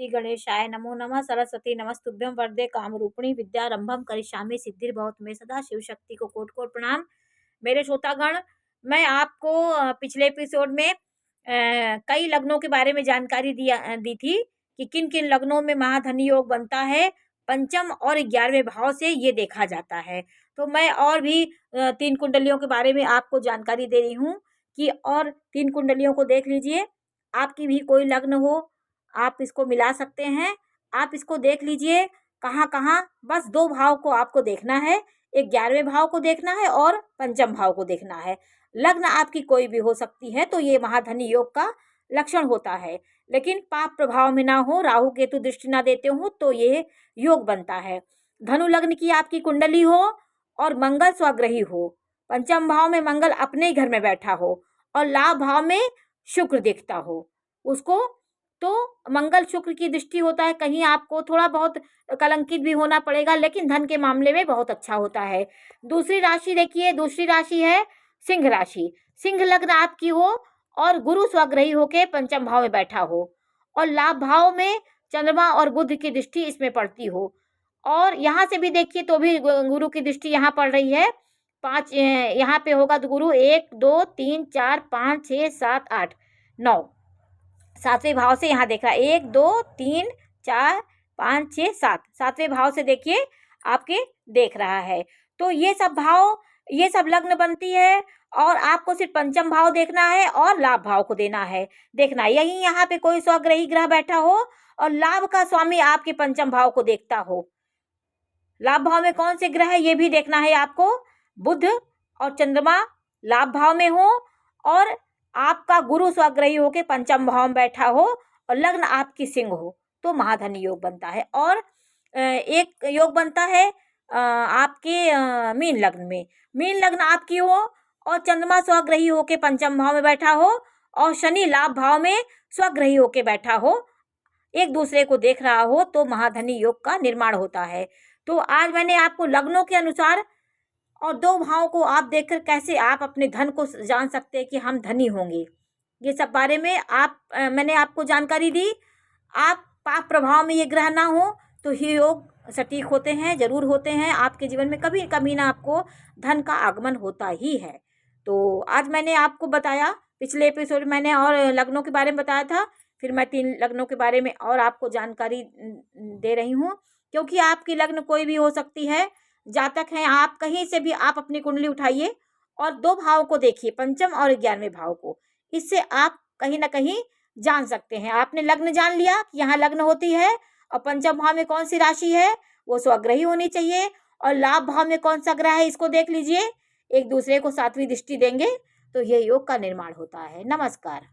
श्री गणेशाय नमो नमः। सरस्वती नमस्तुभ्यं वरदे कामरूपिणी विद्यारंभम करिष्यामि सिद्धिर्भवतु मे सदा। शिव शक्ति को कोटि कोटि प्रणाम। मेरे श्रोतागण, मैं आपको पिछले एपिसोड में कई लग्नों के बारे में जानकारी दी थी कि किन किन लग्नों में महाधनी योग बनता है। पंचम और 11वें भाव से ये देखा जाता है। तो मैं और भी 3 कुंडलियों के बारे में आपको जानकारी दे रही हूँ कि और 3 कुंडलियों को देख लीजिए। आपकी भी कोई लग्न हो, आप इसको मिला सकते हैं। आप इसको देख लीजिए कहाँ कहाँ, बस 2 भाव को आपको देखना है। एक 11वें भाव को देखना है और पंचम भाव को देखना है। लग्न आपकी कोई भी हो सकती है, तो ये महाधनी योग का लक्षण होता है। लेकिन पाप प्रभाव में ना हो, राहु केतु दृष्टि ना देते हो, तो ये योग बनता है। धनु लग्न की आपकी कुंडली हो और मंगल स्वग्रही हो, पंचम भाव में मंगल अपने ही घर में बैठा हो और लाभ भाव में शुक्र दिखता हो, उसको तो मंगल शुक्र की दृष्टि होता है। कहीं आपको थोड़ा बहुत कलंकित भी होना पड़ेगा, लेकिन धन के मामले में बहुत अच्छा होता है। दूसरी राशि देखिए, दूसरी राशि है सिंह राशि। सिंह लग्न आपकी हो और गुरु स्वग्रही होके पंचम भाव में बैठा हो और लाभ भाव में चंद्रमा और बुध की दृष्टि इसमें पड़ती हो। और यहाँ से भी देखिए तो भी गुरु की दृष्टि यहाँ पड़ रही है। 5 यहाँ पे होगा तो गुरु 1 2 3 4 5 6 7 8 9 7वें भाव से यहाँ देख रहा है। 1 2 3 4 5 6 7 7वें भाव से देखिए आपके देख रहा है। तो ये सब भाव, ये सब लग्न बनती है और आपको सिर्फ पंचम भाव देखना है और लाभ भाव को देखना है। यही यहाँ पे कोई स्वग्रही ग्रह बैठा हो और लाभ का स्वामी आपके पंचम भाव को देखता हो। लाभ भाव में कौन से ग्रह है ये भी देखना है आपको। बुध और चंद्रमा लाभ भाव में हो और आपका गुरु स्वग्रही होके पंचम भाव में बैठा हो और लग्न आपकी सिंह हो, तो महाधनी योग बनता है। और एक योग बनता है आपके मीन लग्न में। मीन लग्न आपकी हो और चंद्रमा स्वग्रही होके पंचम भाव में बैठा हो और शनि लाभ भाव में स्वग्रही होके बैठा हो, एक दूसरे को देख रहा हो, तो महाधनी योग का निर्माण होता है। तो आज मैंने आपको लग्नों के अनुसार और 2 भावों को आप देखकर कैसे आप अपने धन को जान सकते हैं कि हम धनी होंगे, ये सब बारे में मैंने आपको जानकारी दी। आप पाप प्रभाव में ये ग्रह ना हो तो ये योग सटीक होते हैं, जरूर होते हैं। आपके जीवन में कभी कभी ना आपको धन का आगमन होता ही है। तो आज मैंने आपको बताया, पिछले एपिसोड मैंने और लग्नों के बारे में बताया था, फिर मैं 3 लग्नों के बारे में और आपको जानकारी दे रही हूँ। क्योंकि आपकी लग्न कोई भी हो सकती है, जातक हैं आप, कहीं से भी आप अपनी कुंडली उठाइए और 2 भाव को देखिए, पंचम और 11वें भाव को। इससे आप कहीं ना कहीं जान सकते हैं। आपने लग्न जान लिया कि यहाँ लग्न होती है और पंचम भाव में कौन सी राशि है, वो स्वग्रही होनी चाहिए, और लाभ भाव में कौन सा ग्रह है इसको देख लीजिए। एक दूसरे को 7वीं दृष्टि देंगे तो ये योग का निर्माण होता है। नमस्कार।